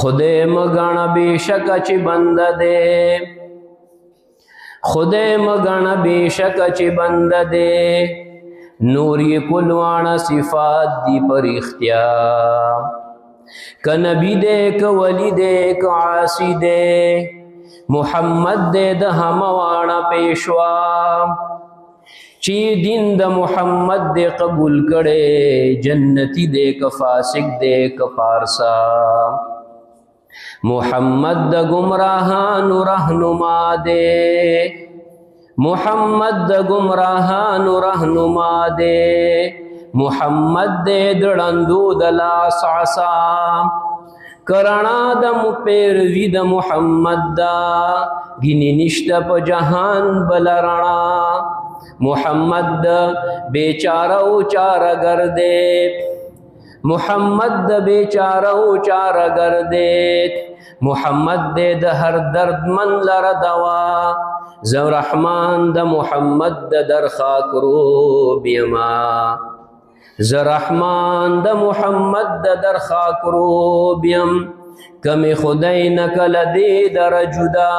خدای مګاڼه بېشکه چې بنده دی خدای مګاڼه بېشکه چې بنده دی نور یې کلواڼه صفات دی پر اختیا که نبی دی که ولی دی که عاصی دی محمد دی د همواڼه پیشوا چی دین د محمد دی قبول کړي جنتی دی که فاسق دی که پارسا محمد د گمراهانو رهنما دی محمد د گمراهانو رهنما دی محمد دی د ړندو د لاس عصا کرنا د پیروي د محمد دا ګینې نشته په جهان بل رڼا محمد د بیچاره او چارهګر دی محمد د بیچاره او چارهګر دی محمد دی د هر درد من لره دوا زه رحمان د محمد د درخا کروب یما زه رحمان د محمد د درخا کروب یم کمی خدای نکل دی در جدا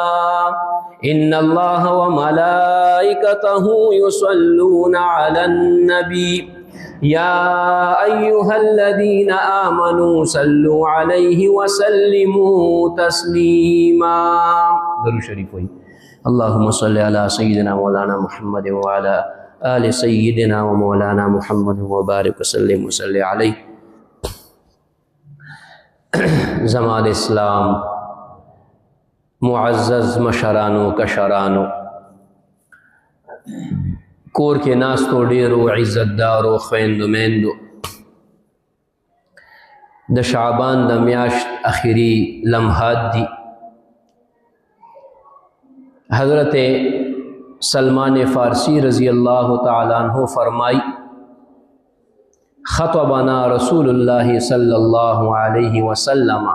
ان الله وملائکته یصلون علی النبی یا ایها الذین آمنوا صلوا علیه وسلموا تسلیما درود شریف وایي اللهم صل على سيدنا مولانا محمد وعلى آل سيدنا ومولانا محمد وبارك وسلم وصلي عليه زمان اسلام معزز مشرانو کشرانو کور کې ناستو ډیرو عزتدارو خویندو میندو د شعبان د میاشت اخیری لمحات دي حضرت سلمان فارسی رضی اللہ تعالیٰ عنہ فرمائی خطبنا رسول اللہ صلی اللہ علیہ وسلم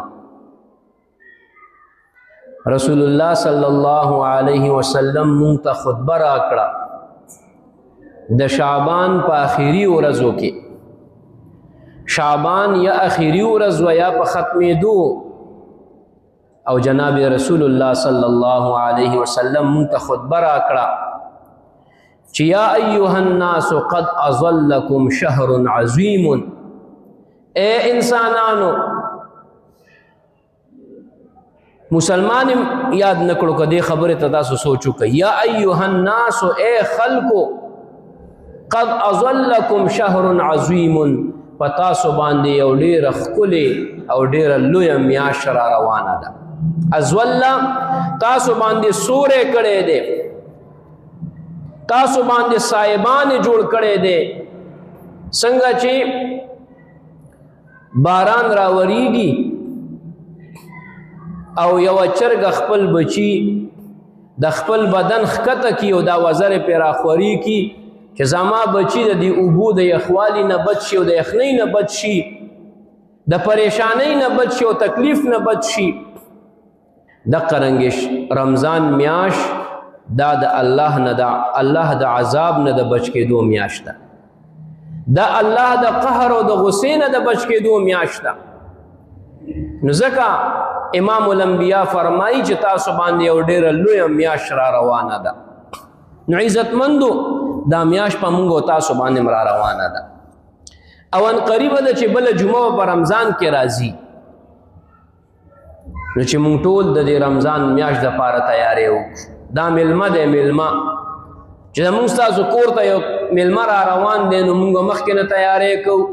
رسول اللہ صلی اللہ علیہ وسلم منتا خطبہ راکڑا د شعبان پا آخری ورزو کے شعبان یا آخری ورزو یا پا ختم دو او جناب رسول اللہ صلی اللہ علیہ وسلم منتا خطبہ راکڑا چی یا ایوہ الناس قد اظلکم شہر عظیم اے انسانانو مسلمان یاد نکڑو کہ دے خبر تداسو سوچو کہ یا ایوہ الناس اے خلقو قد اظلکم شہر عظیم پتاسو باندے او دیر خکلے او دیر لوی میاشرہ روانا دا ازواللہ تاسو باندے سورے کڑے دے تاسو باندے سائبان جوڑ کڑے دے سنگا چی باران راوریگی او یو چرگ خپل بچی د خپل بدن خکتا کی او دا وزر پیراخوری کی چې زما بچی د دی اوبو د یخوالی نه بچ شي او د یخنۍ نه بچ شي د پریشانۍ نه بچ شي او تکلیف نه بچ شي د قرنګش رمضان میاش دا د الله نه دا الله د عذاب نه د بچ کېدو میاش ده دا الله د قهر او د غصې نه د بچ کېدو میاش ده نو ځکه امام الانبیاء فرمایي چې تاسو باندې یو ډېره لویه میاش را روانه ده نو عزتمندو دا میاش په موږ او تاسو باندې را روانه ده او ان قریبه ده چې بله جمعه په رمضان کې راځي نو چې مونږ ټول د دې رمضان میاشت دپاره تیاری وکړو دا میلمه دی میلمه چې زمونږ ستاسو کور ته یو میلمه را روان دی نو مونږ مخکې نه تیاری کوو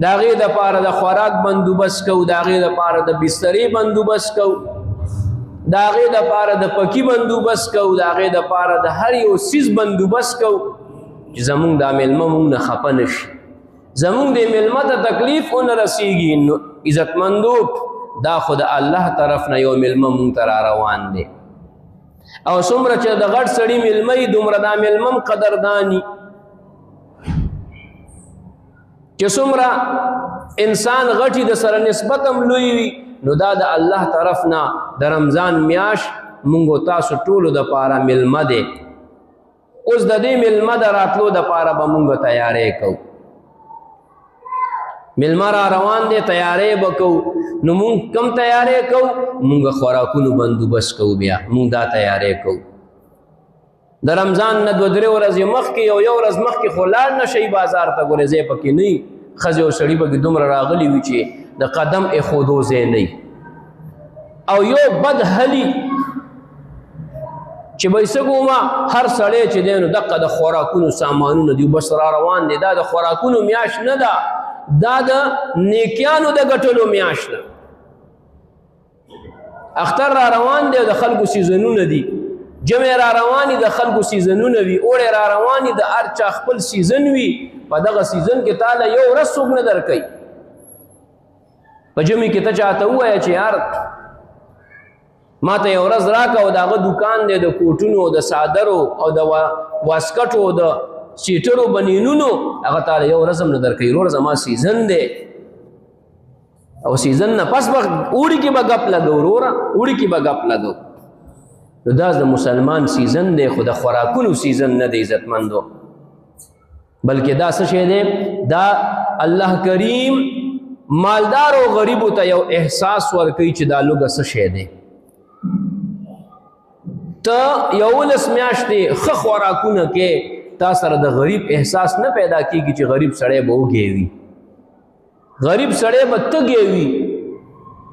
د هغې دپاره د خوراک بندوبست کوو د هغې دپاره د بسترې بندوبست کوو د هغې دپاره د پکي بندوبست کوو د هغې دپاره د هر یو څیز بندوبست کوو چې زمونږ دا میلمه مونږ نه خفه نه شي زمونږ دې میلمه ته تکلیف ونه رسیږي نو عزتمندو دا خود الله طرف نه یو میلمه مونږ ته را روان دی او څومره چې د غټ سړي میلمه یي دومره دا میلمه هم قدرداني چې څومره انسان غټي د سره نسبت هم لوی وي نو دا د الله طرف نه د رمضان میاش مونږ تاسو ټولو دپاره میلمه دی اوس د دې میلمه د راتلو دپاره به مونږ تیاری کوو مېلمه را روان دی تیارې به کوو نو مونږ کم تیارې کوو مونږ خوراکونو بندوبست کوو بیا مونږ دا تیارې کوو د رمضان نه 2-3 ورځې مخکې یو ورځ مخکې خو لاړ نه شئ بازار ته ګورې ځای پکې نه وي ښځې او سړي پکې دومره راغلي وي چې د قدم ایښودو ځای نه او یو بد هلي چې به یې څه کومه هر سړی چې دی نو دقه د خوراکونو سامانونه دي بس را روان دی دا د خوراکونو میاشت نه ده دا د نیکیانو د ګټلو میاشت ده اختر را روان دی د خلکو سیزنونه دي جمع را رواني د خلکو سیزنونه وي اوړی را رواني د هر چا خپل سیزن وي په دغه سیزن کې تاله یو ورځ څوک نه درکوي په جمع کې ته چاته ووایه چې یار ما ته یو ورځ راکه او د هغه دوکان دی د کوټونو د صادرو او د واسکټو د سیټرو بنینونو هغه تاله یو ورځ هم نه درکوي وروره زما سیزن دی او سیزن نه پس به اوړي کې به ګپ لګو وروره اوړي کې به ګپ لګو نو دا د مسلمان سیزن دی خو د خوراکونو سیزن نه دی عزتمندو بلکې دا څه شی دی دا الله کریم مالدار او غریبو ته یو احساس ورکوي چې دا لوږه څه شی دی ته 11 میاشتې ښه خوراکونه کې تا سره د غریب احساس نه پیدا کیږي چې غریب سړی به وږی وي غریب سړی به تږی وي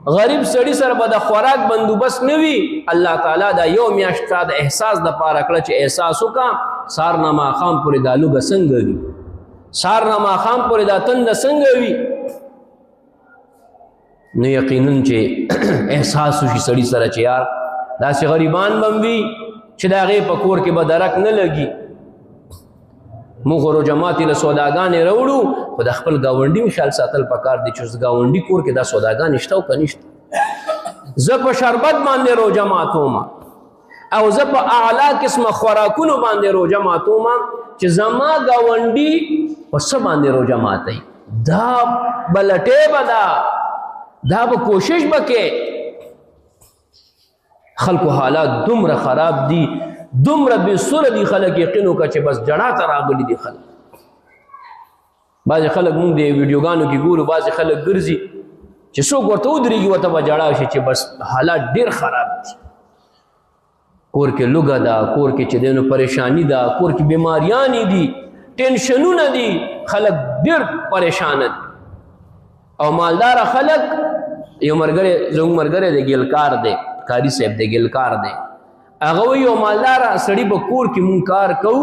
غریب سړی سره به د خوراک بندوبست نه وي الله تعالی دا یو میاشت تا د احساس دپاره کړه چې احساس وکړه سهار نه ماښام پورې دا لوږه څنګه وي سهار نه ماښام پورې دا تنده څنګه وي نو یقینا چې احساس وشي سړي سره چې یار داسې غریبان به هم وي چې د هغې په کور کې به درک نه لګي موږ روژه ماتي له سوداګانې راوړو خو د خپل ګاونډي هم خیال ساتل پکار دی چې ګاونډي کور کې دا سوداګانې شته او که نشته زه په شربت باندې روژه ماتوم او زه په اعلی قسمه خوراکونو باندې روژه ماتوم چې زما ګاونډي په څه باندې روژه ماتوي دا به لټې به دا به کوشش به کې خلکو حالات دومره خراب دي دومره بې سره دي خلک یقین وکړه چې بس جړا ته راغلي دي خلک بعضې خلک مونږ د ویډیوګانو کې ګورو بعضې خلک ګرځي چې څوک ورته ودرېږي ورته به جړا شي چې بس حالات ډېر خراب دي کور کې لوږه ده کور کې چې دی نو پریشاني ده کور کې بیماریانې دي ټینشنونه دي خلک ډېر پریشانه دي او مالداره خلک یو ملګری زموږ ملګری دی ګیلکار دی کاري صاحب دی ګیلکار دی هغه وایي یو مالداره سړي په کور کې مونږ کار کوو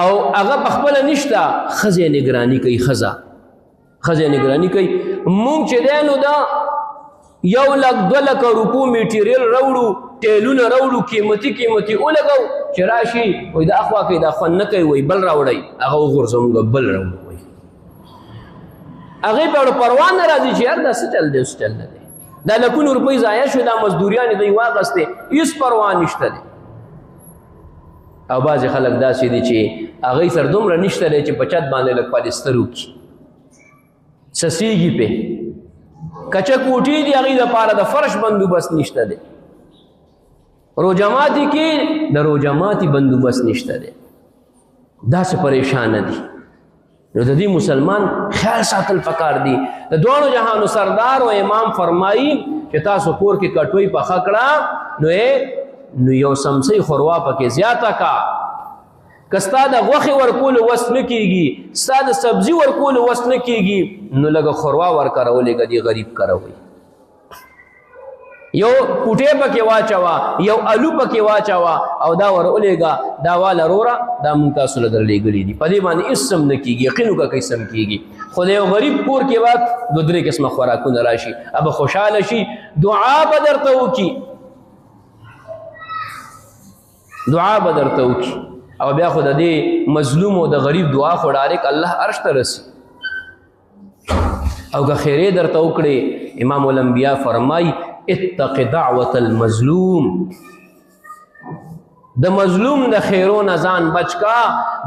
او هغه پخپله نشته ښځې نګراني کوي ښځې نګراني کوي مونږ چې دی نو دا 1,00,000-2 روپو میټیریل راوړو ټیلونه راوړو قیمتي ولګو چې راشي وایي دا اخوا کوي دا خوند نه کوي وایي بل راوړئ هغه وغورځو مونږ بل راوړو وایي هغې په پروا نه راځي چې یار دا څه چل دی څه چل نه دی دا لکونو روپۍ ضایع شو دا مزدوریانې دوی واخیستې هېڅ پروا نشته دی او بعضې خلک داسې دي چې هغوی سره دومره نشته دی چې په چت باندې لږ پالستر وکړي څسېږي پې کچه کوټې دي هغوی دپاره د فرش بندوبست نشته دی روژه ماتي کې د روژه ماتي بندوبست نشته دی داسې پریشانه دي نو د دې مسلمان خیال ساتل پکار دي د دواړو جهانو سردار او امام فرمایي چې تاسو کور کې کټوۍ پخه کړه نو یو سمسۍ خوروا پکې زیاته کا که ستا د غوښې ورکولو وس نه کېږي ستا د سبزي ورکولو وس نه کېږي نو لږه خوروا ورکره ولېږه دې غریب کره وي یو کوټې پکې واچوه یو الو پکې واچوه او دا ور ولېږه دا واله روره دا مونږ تاسو له درلېږلي دي په دې باندې هېڅ سم نه کېږي یقین وکړه که سم کېږي خو د یو غریب کور کې به 2-3 قسمه خوراکونه راشي به خوشحاله شي دعا به درته وکړي او بیا خو د دې مظلوم او د غریب دعا خو ډایرک الله عرش ته رسي او که خیرې درته وکړې امام الانبیا فرمایي اتق دعوة المظلوم د مظلوم د خیرو نه ځان بچ کا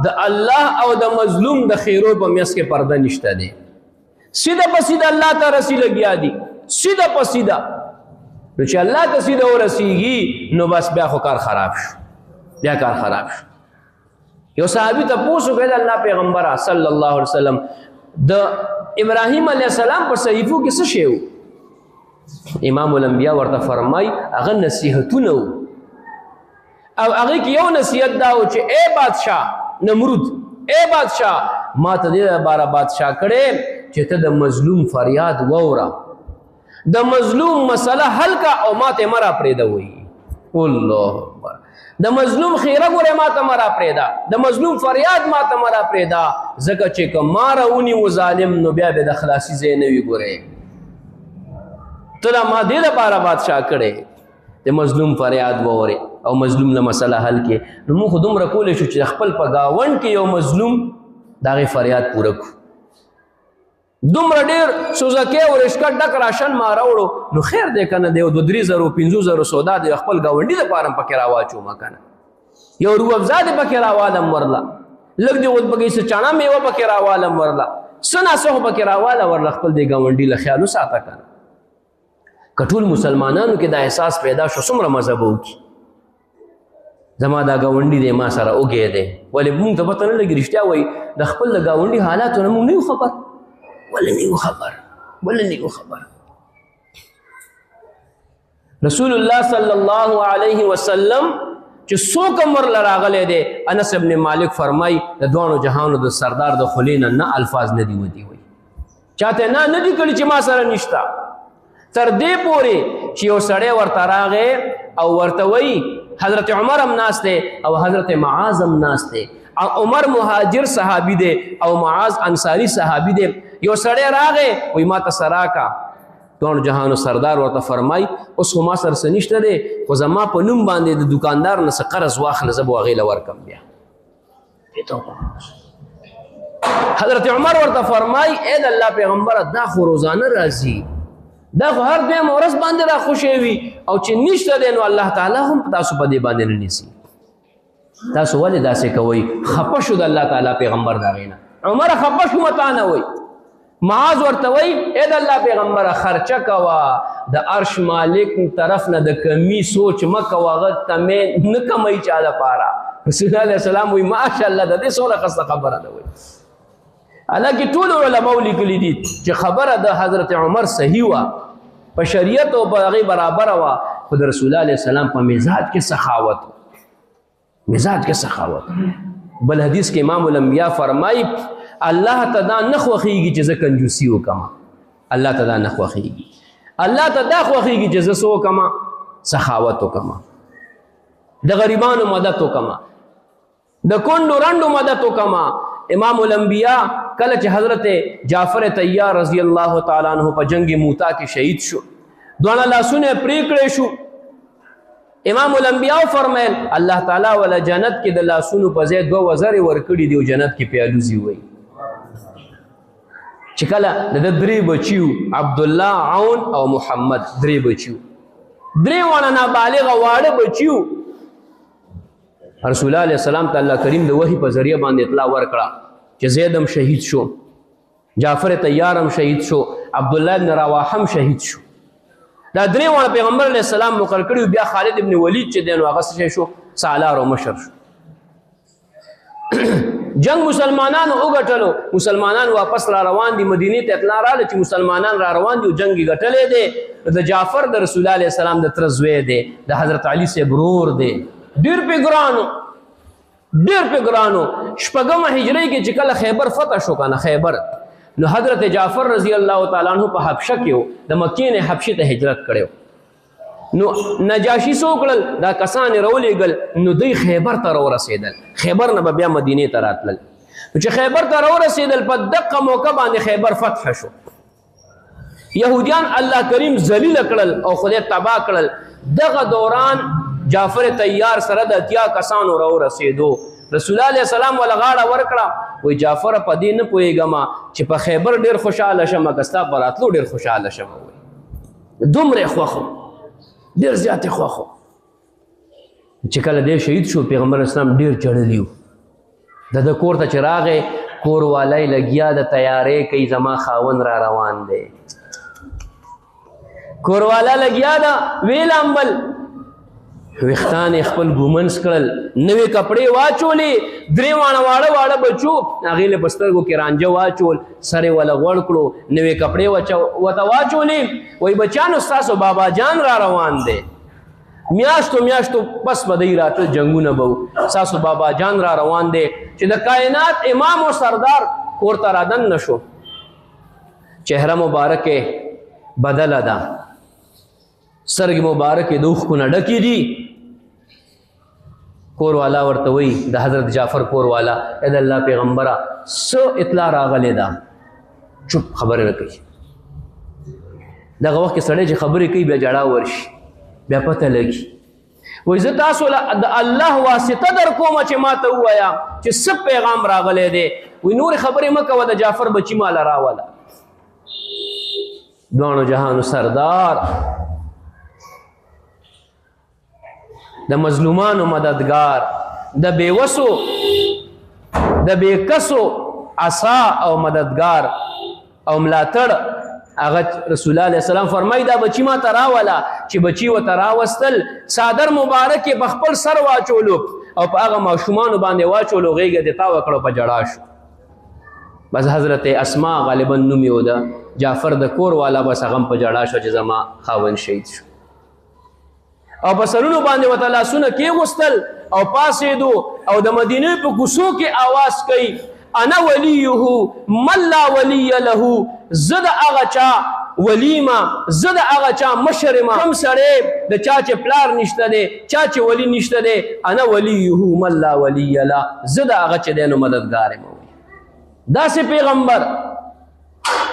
د الله او د مظلوم د خیرو په میس کې پرده نشته دی سیده په سیده الله ته رسی لګیا دي سیده په سیده نو چې الله ته سیده ورسیږي نو بس بیا خو کار خراب شو یو صحابي ته پوښتنه وکړه الله پیغمبره صلی الله علیه وسلم د ابراهیم علیه السلام په صحیفو کې څه شی و؟ امام الانبیا ورته فرمای هغه نصیحتونه و، او هغه کې یو نصیحت دا و چې اے بادشاه نمرود، اے بادشاه ما ته دې لپاره بادشاه کړې چې ته د مظلوم فریاد واوره، د مظلوم مسله حل کا او ما ته مرا پرېږده وایي. الله اکبر. د مظلوم خیره ګوره ما ته مرا پرېږده، د مظلوم فریاد ما ته مرا پرېږده، ځکه چې که ما راونیو ظالم نو بیا به د خلاصي ځای نه وي. ګورې ته دا ما دې لپاره بادشاه کړې د مظلوم فریاد واورې او مظلوم له مسله حل کې. نو موږ خو دومره کولی شو چې خپل په ګاونډ کې یو مظلوم د هغې فریاد پوره کړو. دومره ډېر سوزکې او رشکټ ډک راشن ما راوړو نو خیر دی که نه دی، 2,000 5,000 سودا دی خپل ګاونډي دپاره هم پکې راواچومه که نه، یو روح افزا دی پکې راوالم ورله، لږ دی پکې څه چاڼه میوه پکې راوالم ورله، څه ناڅه خو پکې راواله ورله، خپل دی ګاونډي له خیال وساته که نه. که ټول مسلمانانو کې دا احساس پیدا شو څومره مزه به وکړي. زما دا ګاونډي دی ما سره اوږی دی، ولې موږ ته پته نه لګي رښتیا وایي د خپل د ګاونډي حالاتو نه موږ نه یو خبر، ولې نه یو خبر، ولې نه یو خبر. رسول الله صلی الله علیه وسلم چې څوک عمر له راغلی دی، انس ابن مالک فرمای د دوانو جهانو د سردار د خولې نه نه الفاظ نه دي ودي وایي، چاته نه دي کړي چې ما سره نشته. تر دې پورې چې یو سړی ورته راغی او ورته وایي حضرت عمر هم ناست دی او حضرت معاذ هم ناست دی، عمر مهاجر صحابي دی او معاذ انصاري صحابي دی. یو سړی راغی وایي ما ته څه راکړه، دوانو جهانو سردار ورته فرمای اوس خو ما سره څه نشته دی، خو زما په نوم باندې د دوکاندار نه څه قرض واخله زه به هغې له ورکړم. بیا حضرت عمر ورته فرمای ای د الله پیغمبره دا خو روزانه راځي، دا خو هر دویم ورځ باندې را خوشی وي، او چې نشته دی نو الله تعالی هم تاسو په دې باندې نه نیسي. تاسو ولې داسې کوئ؟ خفه شو د الله تعالی پیغمبر د هغې نه. عمر خفه شو متا نه وایي. معاذ ورته وایي ای د الله پیغمبره خرچه کوه، د عرش مالک طرف نه د کمی سوچ مه کوه، هغه تمې نه کموي چا دپاره. رسول الله علیه السلام وایي ماشاءالله د دې څومره ښه خبره ده. وایي حالانکه ټولو علماو لیکلي دي چې خبره د حضرت عمر صحیح وه، په شریعت او په هغې برابره وه، خو د رسول الله علیه السلام په مزاج کې سخاوت، مزاج کې سخاوت. بل حدیث کې امام الانبیا فرمایي الله ته دا نه خوښېږي چې زه کنجوسي وکړم، الله ته دا نه خوښېږي، الله ته دا خوښېږي چې زه څه وکړم؟ سخاوت وکړم، د غریبانو مدد وکړم، د کونډو رنډو مدد وکړم. امام الانبیا کله چې حضرت جعفر طیار رضی الله تعالی عنہ په جنگ موتا کې شهید شو، دواړه لاسونه پرې کړی شو. امام الانبیا فرمایل الله تعالی ولا جنت کې د لاسونو په ځای 2 وزرې ورکړي دي او جنت کې پیالوزي وایي. چې کله د 3 بچیو عبدالله، عون او محمد، 3 بچیو، 3 واړه نابالغه واړه بچیو، رسول الله علیه السلام ته الله کریم د وحی په ذریعه باندې اطلاع ورکړه چې زید هم شهید شو، جعفر طیار هم شهید شو، عبدالله ابن رواحه هم شهید شو. دا 3 واړه پیغمبر علیه السلام مقرر کړي. بیا خالد ابن ولید چې دی نو هغه څه شو؟ سالار او مشر شو. جنگ مسلمانانو وګټلو، مسلمانان واپس را روان دي، مدینې ته اطلاع راغله چې مسلمانان را روان دي او جنگ یې ګټلی دی. د جعفر د رسول الله علیه السلام د تره زوی دی، د حضرت علي صاحب ورور دی. ډېر پې ګرانو، ډېر پې ګرانو. 6مه هجرۍ کې چې کله خیبر فتح شو که نه، خیبر، نو حضرت جعفر رضی الله تعالی عنہ په حبشه کې و، د مکې نه حبشې ته هجرت کړی و. نو نجاشي څه وکړل؟ دا کسان یې راولېږل، نو دوی خیبر ته راورسېدل، خیبر نه به بیا مدینې ته راتلل. نو چې خیبر ته راورسېدل په دقه موقع باندې خیبر فتح شو. یهودیان الله کریم ذلیله کړل او خدای تباه کړل. دغه دوران جعفر طیار سره د 80 کسانو راورسېدو. رسول الله علیه السلام ولا غاړه ورکړه، وایي جعفر په دې نه پوهېږم چې په خیبر ډېر خوشحاله شم که ستا په راتلو ډېر خوشحاله شم. دومره یې خوښ و، ډېر زیات یې خوښ و. چې کله دی شهید شو پیغمبر اسلام ډېر جړلی و. د ده کور ته چې راغی، کور والی لګیا د تیارې کوي زما خاوند را روان دی. کور والا لګیا ده ویل امبل ویښتان یې خپل ګومنس کړل، نوې کپړې واچولې، درې واړه واړه بچو هغې له په سترګو کې رانجه واچول، سر یې وله غوړ کړو، نوې کپړې ورته واچولې. وایي بچیانو ستاسو بابا جان را روان دی، میاشتو پس به دی راتل جنګونه به وو، ستاسو بابا جان را روان دی. چې د کائنات امام و سردار کور ته رادن نه شو، چهره مبارکې بدله ده، سترګې مبارکې د اوښکو نه ډکې دي. کور والا ورته وایي د حضرت جعفر کور والا، ای د الله پیغمبره څه اطلاع راغلې ده؟ چوپ، خبرې نه کوي. دغه وخت کې سړی چې خبرې کوي بیا جړا ورشي، بیا پته لګي. وایي زه تاسو له د الله واسطه در کومه چې ما ته ووایه چې څه پیغام راغلی دی. وایي نورې خبرې مه کوه، د جعفر بچي ماله راوله. دواړو جهانو سردار، د مظلومانو مددگار، د بیوسو د بیکسو عصا او مددگار او ملاتړ، هغه رسول الله علیه السلام فرمایي دا بچی ما ته راوله. چې بچي ورته راوستل، څادر مبارک یې په خپل سر واچولو او په هغه ماشومانو باندې واچولو، غېږه دې تاوه کړو، په ژړا شو. بس حضرت اسما غالبا نوم یې و د جعفر د کور والا، بس هغه هم په ژړا شو چې زما خاوند شهید شو. او په سرونو باندې ورته لاسونه کېغوستل او پاڅېدو او د مدینې په کوڅو کې آواز کوي انا ولیه من لا ولی له، زه د هغه چا ولیمه، زه د هغه چا مشرمه، کوم سړی د چا چې پلار نشته دی، چا چې ولی نشته دی، انا ولیه من لا ولی له، زه د هغه چې دی نو مددګار یم. داسې پیغمبر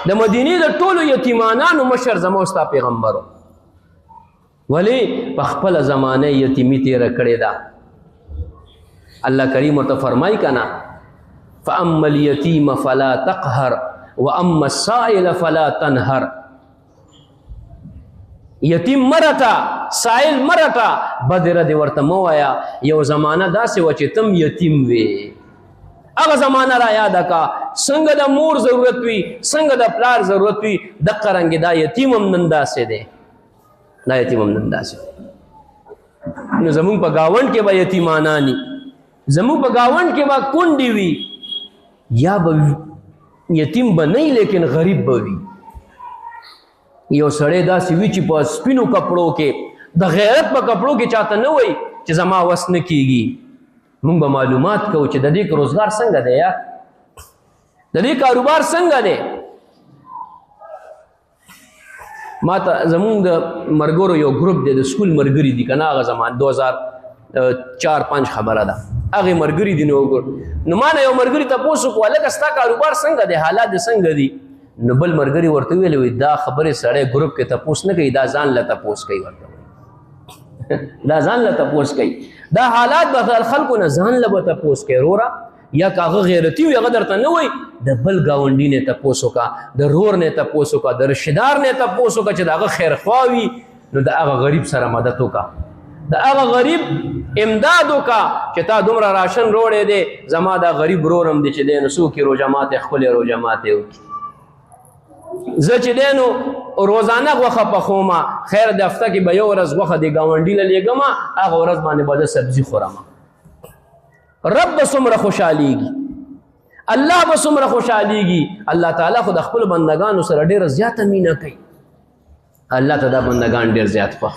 د مدینې د ټولو یتیمانانو مشر زما او ستا پیغمبر و. ولی په خپله زمانه یتیمي تیره کړې ده. الله کریم ورته فرمایي که نه فاما الیتیم فلا تقهر واما السائل فلا تنهر. یتیم مرته، سائل مرته، بد رد ورته مه وایه. یو زمانه داسې وه چې تم یتیم وې، هغه زمانه را یاده کا، څنګه د مور ضرورت وي، څنګه د پلار ضرورت وي، دقه رنګې دا یتیم هم نن داسې دی، دا یتیم هم نن داسې. نو زمونږ په ګاونډ کې به یتیمانانی، زمونږ په ګاونډ کې به کونډې وي، یا به یتیم به نه لیکن غریب به وي. یو سړی داسې وي چې په سپینو کپړو کې، د غیرت په کپړو کې چاته نه وایي چې زما وس نه کېږي. مونږ به معلومات کوو چې د دې روزګار څنګه دی، یا د دې کاروبار څنګه دی. ما ته زمونږ د مرګرو یو ګروپ دی، د سکول مرګري دي که نه، هغه زمان 2004-5 خبره ده، هغې مرګري دي. نو ما نه یو مرګري تپوس وکړو هلکه ستا کاروبار څنګه دی، حالات دې څنګه دي؟ نو بل مرګري ورته ویلې وایي دا خبرې سړی ګروپ کې تپوس نه کوي، دا ځان له تپوس کوي. ورته دا ځان له تپوس کوي، دا حالات به خلکو نه ځان له به تپوس کوي. وروره یا که هغه غیرتي وي هغه درته نه وایي، د بل ګاونډي نه تپوس وکړه، د رور نه تپوس وکړه، د رشتهدار نه تپوس وکړه چې د هغه خیرخوا وي. نو د هغه غریب سره مدد وکړه، د هغه غریب امداد وکړه چې تا دومره راشن روړی دی، زما دا غریب رور هم دی چې دی نو څوک یې روژه ماتې ښکلې روژه ماتې وکړي. زه چې دی نو روزانه غوښه پخومه، خیر د هفته کې به یو ورځ غوښه د ګاونډي له لېږمه، هغه ورځ باندې به زه سبزي خورم. رب به څومره خوشحالیږي، الله به څومره خوشحالیږي. الله تعالی خو د خپلو بندګانو سره ډېره زیاته مینه کوي. الله ته دا بندګان ډېر زیات خوښ،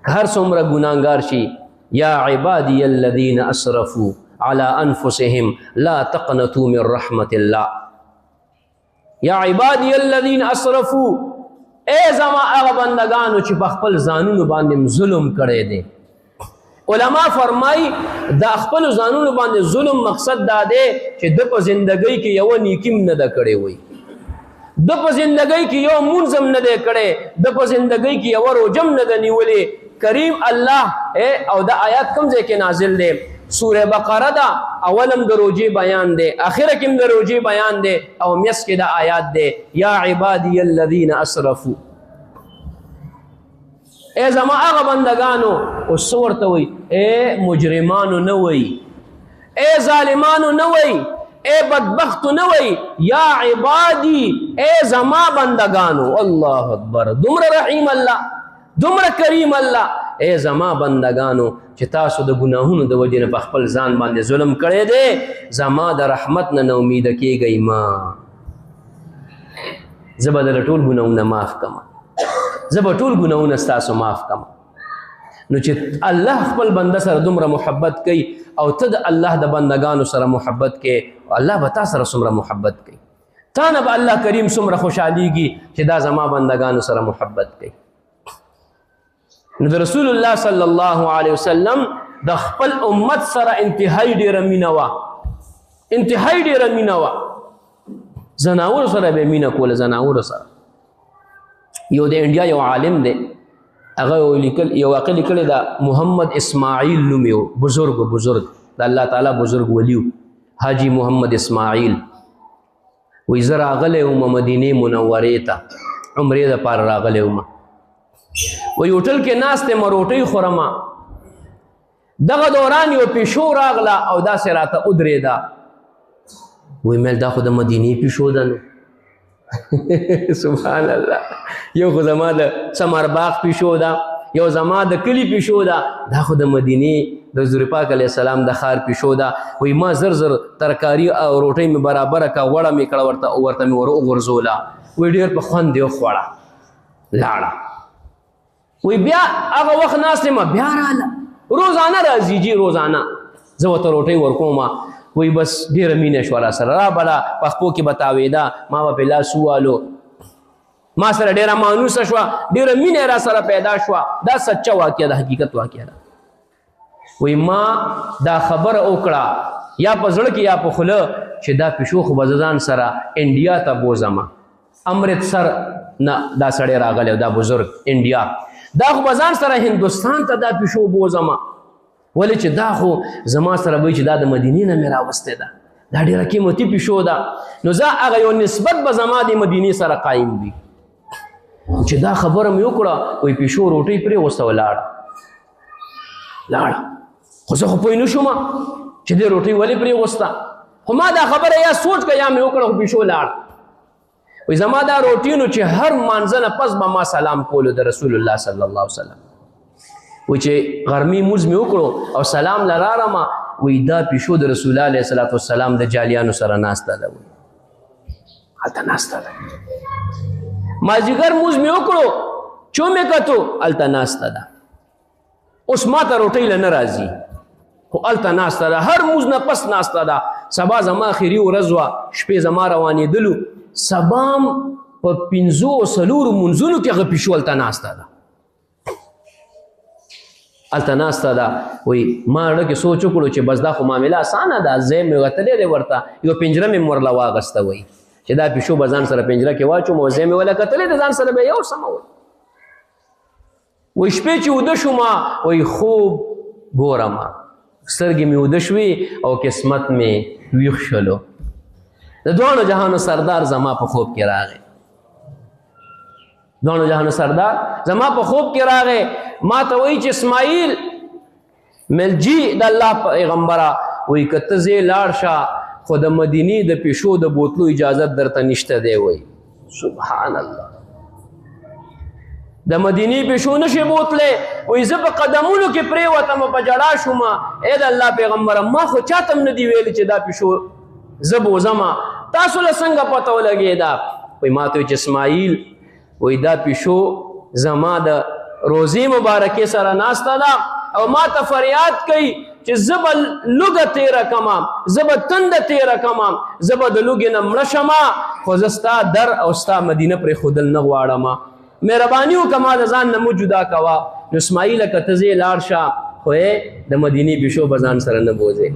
که هر څومره ګناهګار شي. یا عبادی الذین اسرفوا علی انفسهم لا تقنطوا من رحمت الله. یا عبادی الذین اسرفوا، اے زما هغه بندگانو چې په خپل ځانونو باندې ظلم کړی دی. علما فرمایي د خپل ځانونو باندې ظلم مقصد دا دی چې د په زندګۍ کې یو نیکیم نه ده کړې وي، د په زندګۍ کې یو مونځ هم نه دی کړی، د په زندګۍ کې یو روژه هم نه ده نیولې. کریم الله او د آیات کوم ځای کې نازل دی؟ سوره بقره ده، اولم د روژې بیان دی، اخره کې هم د روژې بیان دی، او میس کې د آیات دی یا عبادی الذین اسرفوا. اے زما هغه بندگانو، اوس څه ورته وایي؟ اے مجرمانو نه وایي، اے ظالمانو نه وایي، اے بدبختو نه وایي، یا عبادی اے زما بندگانو. الله اکبر، دومره رحیم الله، دومره کریم الله اے زما بندگانو چې تاسو د ګناهونو د وجې نه په خپل ځان باندې ظلم کړی دی زما د رحمت نه ناامیده کېږئ ما زه به دله ټول ګناهونه معاف کړم زه به ټول ګناهونه ستاسو معاف کړم نو چې الله خپل بنده سره دومره محبت کوي او ته د الله د بندگانو سره محبت کوي الله به تا سره څومره محبت کوي تا نه به الله کریم څومره خوشحالیږي چې دا زما بندگانو سره محبت کوي نو د رسول الله صلی الله علیه وسلم د خپل امت سره انتهایی ډیره مینه وه انتهایی ډیره مینه وه زناورو سره به مینه کوله زناورو سره یو د انډیا یو عالم دی هغه یو واقع لیکلی دا محمد اسماعیل نوم یو بزرگ د الله تعالی بزرگ ولیو حاجی محمد اسماعیل وی زه راغلی وم مدینې منورې ته عمرې دپاره راغلی وم وی هوټل کې ناست یم روټۍ خورمه دغه دوران یو پیشو راغله او داسې راته ودرېده وی مل دا خو د مدینې پیشو ده نو سبحان الله یو خو زما د ثمرباغ پیشو ده یو زما د کلي پیشو ده دا خو د مدینې د حضور پاک علیه السلام د ښار پیشو ده وی ما زر زر ترکاري او روټۍ مې برابره کړه غوړه مې کړه ورته مې ور وغورځوله وی ډېر په خوند یې وخوړه لاړه وی بیا هغه وخت ناست یم بیا راله روزانه راځي جی روزانه زه ورته روټۍ ورکوم وی بس ډیره مینه شوه را سره را بله پخپو کې به تاوېده ما به پرې لاس ووالو ما سره ډیره مانوسه شوه ډیره مینه را سره پیدا شوه دا سچه واقعه ده حقیقت واقعه ده وی ما دا خبره وکړه یا په زړه کې یا په خوله چې دا پیشو خو به زه ځان سره انډیا ته بوځمه امرتسر نه دا سړی راغلی دا بزرګ انډیا دا خو به ځان سره هندوستان ته دا پیشو بوځمه ولې چې دا خو زما سره به چې دا د مدینې نه مې راوستې ده دا ډېره قیمتي پیشو ده نو زه هغه یو نسبت به زما د مدینې سره قایم وي چې دا خبره مې وکړه وایي پیشو روټۍ پرېوسته ولاړه خو زه خو پوه نه شوم چې دې روټۍ ولې پرېوسته خو ما دا خبره یا سوچ که یا مې وکړه خو پیشو لاړه وایي زما دا روټۍ نو چې هر مانځه نه پس به ما سلام کولو د رسول الله صلی الله علیه وسلم وی چې غرمې مونځ مې وکړو او سلام له رارمه وی دا پیشو د رسول الله علیه السلام د جالیانو سره ناسته ده وی هلته ناسته ده مازدیګر مونځ مې وکړو چو مې کتو هلته ناسته ده اوس ما ته روټۍ له نه راځي خو هلته ناسته ده هر مونځ نه پس ناسته ده سبا زما اخري ورځ وه شپې زما روانېدلو سبا هم په 5 څلورو مونځونو کې هغه پیشو هلته ناسته ده هلته ناسته ده وایي ما زړه کې سوچ وکړو چې بس دا خو معامله اسانه ده ځای مې وتلی دی ورته یو پنجره مې ورله واغسته وایي چې دا پیشو به ځان سره پنجره کې واچوم او ځای مې وله کتلی دی ځان سره به یو سمه وایي شپې چې وده شومه وایي خوب ګورمه سترګې مې وده شوې او قسمت مې ویښ شولو د دواړو جهانو سردار زما په خوب کې راغی دوانو جهانو سردار زما په خوب کې راغی ما ته وایي چې اسماعیل ملجی د الله پیغمبره وایي که ته ځې لاړ شه خو د مدینې د پیشو د بوتلو اجازت درته نشته دی وایي سبحان الله د مدینې پیشو نشي بوتلی وایي زه په قدمونو کې پرېوتم په جړا شومه ای د الله پیغمبره ما خو چاته هم نه دي ویلي چې دا پیشو زه بوځمه تاسو له څنګه پته ولګېده وایي ما ته وایي چې اسماعیل وی دا پیشو زما د روزی مبارکې سره ناسته ده او ما ته فریاد کوي چې زه به لوږه تېره کړمه زه به تنده تېره کړمه زه به د لوږې نه مړه شمه خو زه ستا در او ستا مدینه پرېښودل نه غواړمه مهرباني وکړه ما د ځان نه مو جدا کوه نو اسماعیله که ته ځې لاړ شه خو د مدینې پیشو به ځان سره نه بوځې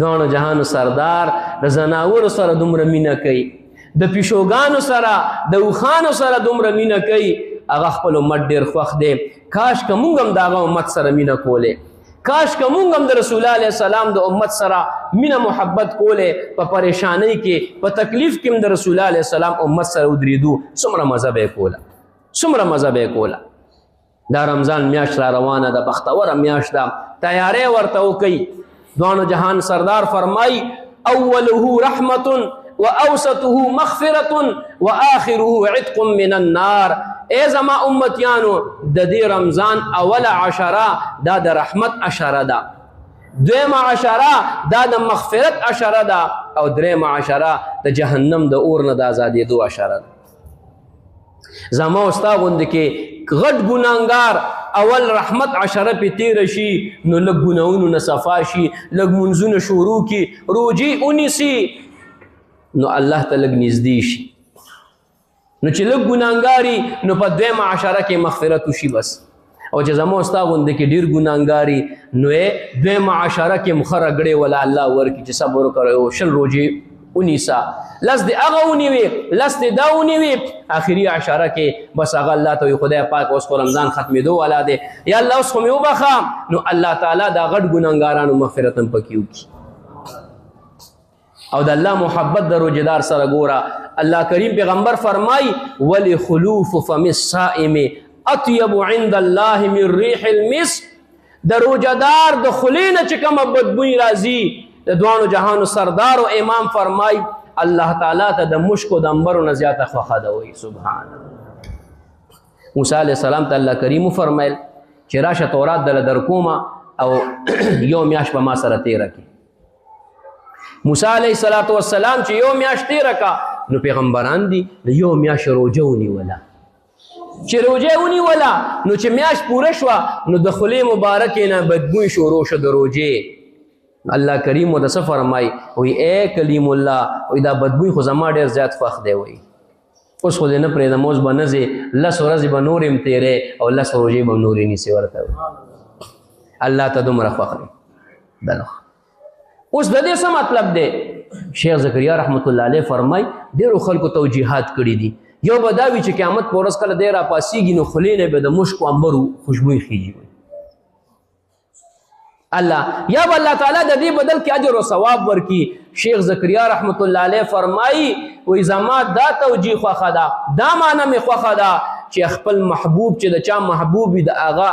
دواړو جهانو سردار د زناورو سره دومره مینه کوي د پیشوګانو سره د اوښانو سره دومره مینه کوي هغه خپل امت ډېر خوښ دی کاش که موږ هم د هغه امت سره مینه کولې کاش که موږ هم د رسول الله علیه السلام د امت سره مینه محبت کولې په پریشانۍ کې په تکلیف کې هم د رسول الله علیه السلام امت سره ودرېدو څومره مزه به یې کوله څومره مزه به یې کوله دا رمضان میاشت را روانه ده بختوره میاشت ده تیاری ورته وکئ دواړو جهان سردار فرمایي اوله رحمة واوسطه مغفرة واخره عتق من النار. اے زما امتیانو د دې رمضان اوله عشره دا د رحمت عشره ده، دویمه عشره دا د مغفرت عشره ده، او دریمه عشره د جهنم د اور نه د ازادېدو عشره ده. زما استا غوندې کې غټ ګناهګار اول رحمت عشره پې تېره شي نو لږ ګناهونو نه صفا شي، لږ منځونه شروع کړي، روجې ونیسي نو الله ته لږ نږدې شي. نو چې لږ ګناهګاري نو په دویمه عشره کې مغفرت وشي بس. او چې زما استا غوندې کې ډېر ګناهګاري نو یې دویمه عشره کې مخه رګړې ولا الله ورکړي چې صبر وکړی او 20 روجې ونیسا، لس دې هغه ونیوي، لس دې دا ونیوي، آخري عشره کې بس هغه الله ته وي خدای پاک اوس خو رمضان ختمېدو والا دی، یا الله اوس خو مې وبخه، نو الله تعالی دا غټ ګناهګارانو مغفرت هم پکې وکړي. او د الله محبت د روجهدار سره ګوره، الله کریم پیغمبر فرمای ولخلوف فم الصائم اطيب عند الله من ريح المسك. د روجهدار د خولې نه چې کومه بدبوی راځي د دوانو جهانو سردار او امام فرمای الله تعالی ته د مشک او د عنبرو نه زیاته خوښه ده. وایي سبحان الله. موسی علیه السلام ته الله کریم وفرمیل چې راشه تورات دله درکومه او یو میاشت به ما سره تېره کړي. موسی علیه السلام چې یو میاشت تېره کا نو پیغمبران دي د یو میاشت روژه ونیوله. چې روژه ونیوله نو چې میاشت پوره شوه نو د خولې مبارکې نه بدبوی شروع شو د روژې. الله کریم ورته څه فرمایي وایي اے کلیم الله وایي دا بدبوی خو زما ډېر زیات خوښ دی. وایي اوس خو دې نه پرېږدم، اوس به نه ځې، 10 ورځې به نورې هم تېرې او 10 روژې به هم نورې نیسې ورته. الله ته دومره خوښ دی. اوس د دې څه مطلب دی؟ شیخ زکریا رحمت الله علیه فرمای ډېرو خلکو توجیهات کړي دي. یو به دا وي چې قیامت په ورځ کله دی راپاسېږي نو خولې نه به د مشک او عنبرو خوشبویي خیږي. الله یا به الله تعالی د دې بدل کې اجر او ثواب ورکړي. شیخ زکریا رحمت الله علیه فرمایي وایي زما دا توجیه خوښه ده، دا معنی مې خوښه ده چې خپل محبوب چې د چا محبوب وي د هغه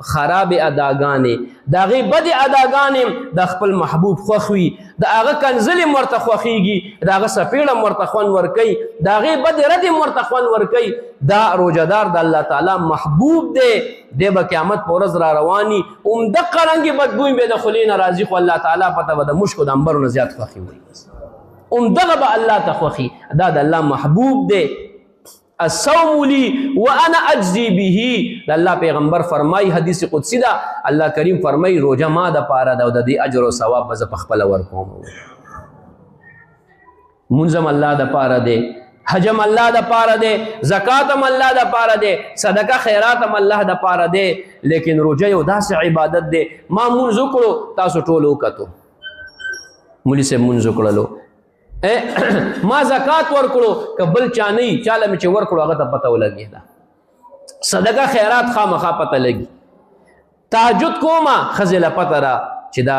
خراب اداګانې، د هغې بدې اداګانې د خپل محبوب خوښ وي، د هغه کنځلې م ورته خوښېږي، د هغه څپېړه م ورته خوند ورکوي، د هغې بدې ردې م ورته خوند ورکوي. دا روژهدار د الله تعالی محبوب دی، دی به قیامت په ورځ را رواني همدقه رنګې بدبوی به د خولې نه راځي، خو الله تعالی پته به د مشکو د عنبرو نه زیات خوښي وي، همدغه به الله ته خوښي. دا د الله محبوب دی. الصوم لي وانا اجزي به. الله پیغمبر فرمای حدیث قدسی دا، الله کریم فرمای روزه ما د پاره ده او د دې اجر او ثواب به زه په خپله ورکوم. منځم الله د پاره دی، حجم الله د پاره دی، زکات هم الله د پاره دی، صدقه خیرات هم الله د پاره دی. لیکن روزه یو داسې عبادت دی، ما مونځ وکړو تاسو ټول وکتو، مولي صاحب مونځ وکړلو، ما زکات ورکړو که بل چا نه چاله مې چې ورکړو هغه ته پته ولګېده، صدقه خیرات خامخا پته لګي، تهجد کومه ښځې له پته را چې دا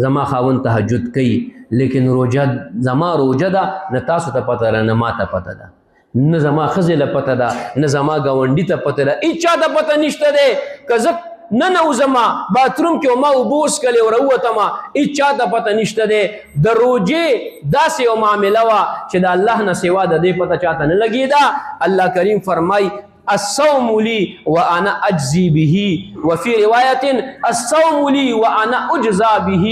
زما خاوند تهجد کوي، لیکن روژه زما روژه ده نه تاسو ته پته ده نه ما ته پته ده، نه زما ښځې له پته ده نه زما ګاونډي ته پته ده، هېچا ته پته نشته دی. که زه ننوځمه باتروم کې او ما اوبه وڅښلې او راووتمه هېچا ته پته نشته دی. د روژې داسې یو معامله وه چې د الله نه سوا د دې پته چاته نه لګېده. الله کریم فرمای الصوم لي وانا اجزي به وفي روایت الصوم لي وانا اجزا به.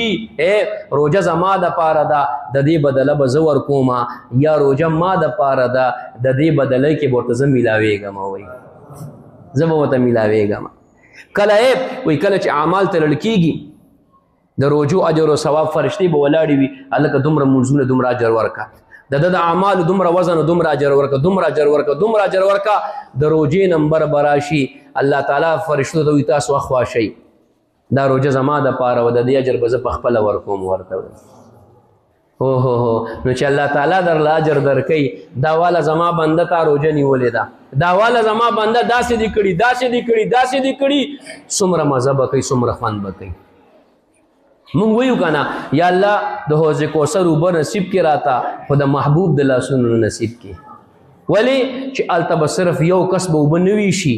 روزه زما د پاره ده د دې بدله به زه ورکومه، یا روزه ما د پاره ده د دې بدله کې به ورته زه میلاویږم، وایي زه به ورته میلاویږم. کله وایي کله چې اعمال تلل کېږي د روژو اجر او ثواب فرشتې به ولاړې وي، هلکه دومره منځونه دومره اجر ورکه، د ده د اعمالو دومره وزن دومره اجر ورکه، دومره اجر ورکه، دومره اجر ورکه. د روژې نمبر به راشي، الله تعالی فرشتو ته وایي تاسو اخوا شئ، دا روژه زما دپاره و، د دې اجر به زه په خپله ورکوم ورته. اوهو نو چې الله تعالی درله اجر درکوي، دا واله زما بنده تا روژه نیولې ده، دا واله زما بنده داسې دي کړي داسې دي کړي داسې دي کړي، څومره مزه به کوي څومره خوند به کوي. مونږ ویو که نه یا الله د حوض کوثر اوبه نصیب کړي راته، خو د محبوب د لاسونو نصیب کړي. ولې چې هلته به صرف یو کس به اوبه نه ویشي،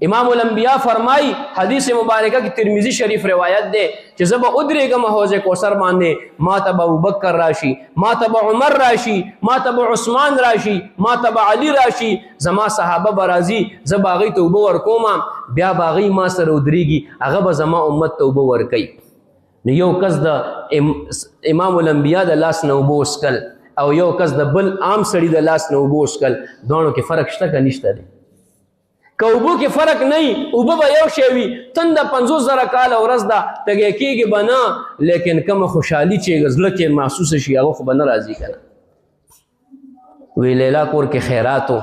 امام الانبیاء فرمائی حدیث مبارکہ کی ترمذی شریف روایت دے کہ زب ادریگم حوض کوثر باندې ما تب ابوبکر راشی ما تب عمر راشی ما تب عثمان راشی ما تب علی راشی زما صحابه برازی زب باغی توبه ورکوما بیا باغی ما سره ادریږي هغه به زما امت توبه ورکي نو یو کس د امام الانبیاء د لاس نه اوبه وسکل او یو کس د بل عام سړي د لاس نه اوبه وسکل دوانو کې فرق شته که نشته دی که اوبو کې فرق نه وي اوبه به یو شی وي تنده 50,000 کاله ورځ ده تږی کېږي به نه لیکن کومه خوشحالي چې زړه کې محسوسه شي هغه خو به نه راځي که نه وی لیلا کور کې خیراتو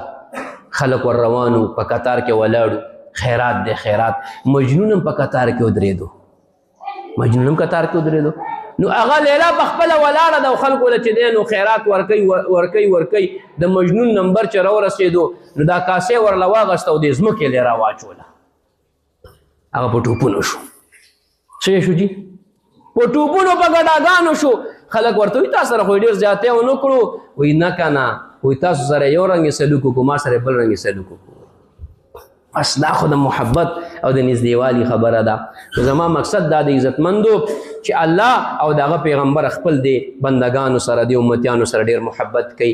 خلک ور روانو په قطار کې ولاړو خیرات دی خیرات مجنون هم په قطار کې ودرېدو مجنون هم قطار کې ودرېدو نو هغه لیلا په خپله ولاړه ده او خلکو له چې دی نو خیرات ورکوي د مجنون نمبر چې راورسېدو نو دا کاسې ورله واغسته او د ځمکې یې راواچوله هغه په ټوپونو شو څه شو جي په ټوپونو په ګډاګانو شو خلک ورته وایي تا سره خو ډېر زیاتی ونه کړو وایي نه که نه وایي تاسو سره یو رنګې سلوک وکړو ما سره بل رنګې سلوک وکړو بس دا خو د محبت او د نږدېوالي خبره ده زما مقصد دا د عزتمندو چې الله او د هغه پیغمبر خپل دی بندگانو سره د امتیانو سره ډېر محبت کوي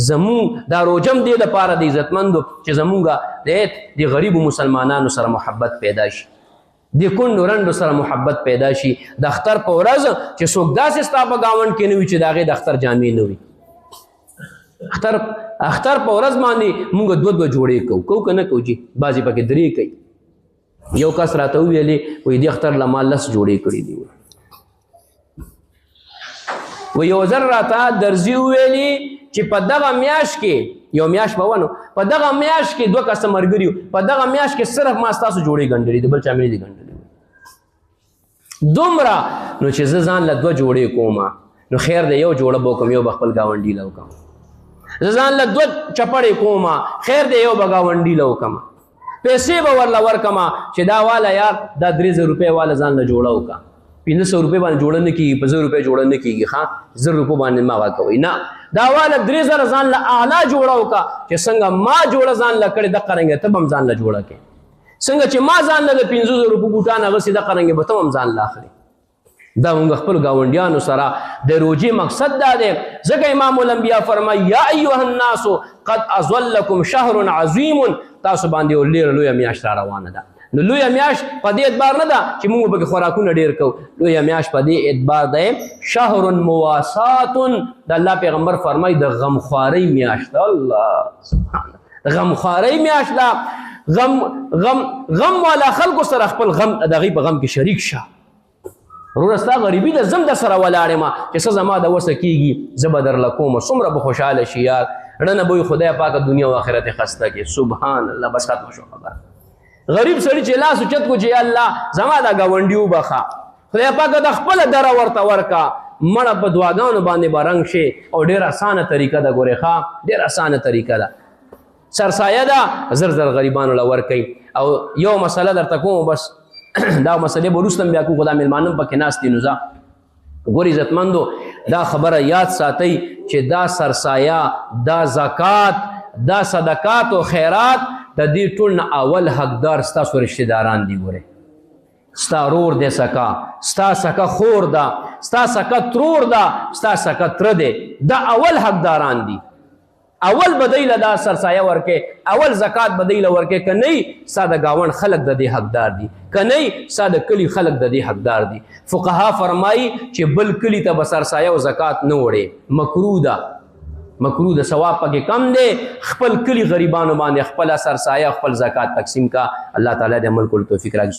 زمونږ دا روجم دی دپاره د عزتمندو چې زمونږ د غریبو مسلمانانو سره محبت پیدا شي د کونډو رنډو سره محبت پیدا شي د اختر په ورځ چې څوک داسې ستا په ګاونډ کې نه وي چې د هغې د اختر جامې نه وي اختر په ورځ باندې مونږ دوه جوړې کوو که نه کوو جي بعضې پکې درې کوي یو کس راته وویلې وایي دې اختر له ما 10 جوړې کړي دي و یو ځل راته درځي وویلي چې په دغه میاشت کې یو میاشت به ونه په دغه میاشت کې 2 کسه ملګري په دغه میاشت کې صرف ما ستاسو جوړې ګنډلې دي بل چا مې نه دي ګنډلې دومره نو چې زه ځان له 2 جوړې کوم نو خیر دی یو جوړه به وکړم یو به خپل ګاونډي له وکړم زه ځان له 2 چپړې کوم خیر دی یو به ګاونډي له وکړم پیسې به ورله ورکړم چې دا واله یار دا 3,000 روپۍ واله ځان له جوړه وکړه 500 روپۍ باندې جوړه نه کېږي په 1,000 روپۍ جوړه نه کېږي ښه 1,000 روپۍ باندې مه هغه کوئ نه دا واله 3,000 ځان له اعلی جوړه وکړه چې څنګه ما جوړه ځان له کړې دقه رنګې ته به هم ځان له جوړه کړې څنګه چې ما ځان له د 500 روپۍ بوټان اخیستې دقه رنګې به ته هم ځان له اخلې دا موږ خپل ګاونډیانو سره د روژې مقصد دا دی ځکه امام الانبیاء فرمایي یا ایها الناس قد اظلکم شهر عظیم تاسو باندې یو ډېره لویه میاشت را روانه ده نو لویه میاشت په دې اعتبار نه ده چې موږ پکې خوراکونه ډېر کوو لویه میاشت په دې اعتبار دی شهر مواسات د الله پیغمبر فرمایي د غمخوارۍ میاشت الله سبحانه د غمخوارۍ میاشت ده غم والا خلکو سره خپل غم د هغوی په غم کې شریک شه وروره ستا غریبي ده زم در سره ولاړ یم چې څه زما د وسه کېږي زه به درله کومه څومره به خوشحاله شي یار ړنه به وي خدای پاکه دنیا او آخرت یې خسته کړي سبحان الله بس ختمه شو خبره غریب سړي چې لاس اوچت کو چې یا الله زما دا ګاونډي وبخه خدای پاکه د خپله دره ورته ورکه مړه په دعاګانو باندې به رنګ شي او ډېره اسانه طریقه ده ګورې ښه ډېره اسانه طریقه ده سرسایه ده زر زر غریبانو له ورکوي او یو مسله درته کوم بس دا مسلې به وروسته بیا کوو خو دا مېلمانه پکې ناست دي نو ځه ګورې عزتمندو دا خبره یاد ساتئ چې دا سرسایه دا زکات دا صدقات او خیرات د دې ټول نه اول حقدار ستاسو رشته داران دي ګورئ ستا رور دی سکه ستا سکه خور ده ستا سکه ترور ده ستا سکه تره دی دا اول حقداران دي اول به دی له دا سرسایه ورکې اول زکات به دی له ورکې که نه ستا د ګاونډ خلک د دې حقدار دي که نه ستا د کلي خلک د دې حقدار دي فقها فرمایي چې بل کلي ته به سرسایه او زکات نه وړې مکروه ده مکروه د ثواب پکې کم دی خپل کلي غریبانو باندې خپله سرسایه خپل زکات تقسیم کا الله تعالی دې عمل کولو توفیق راکړي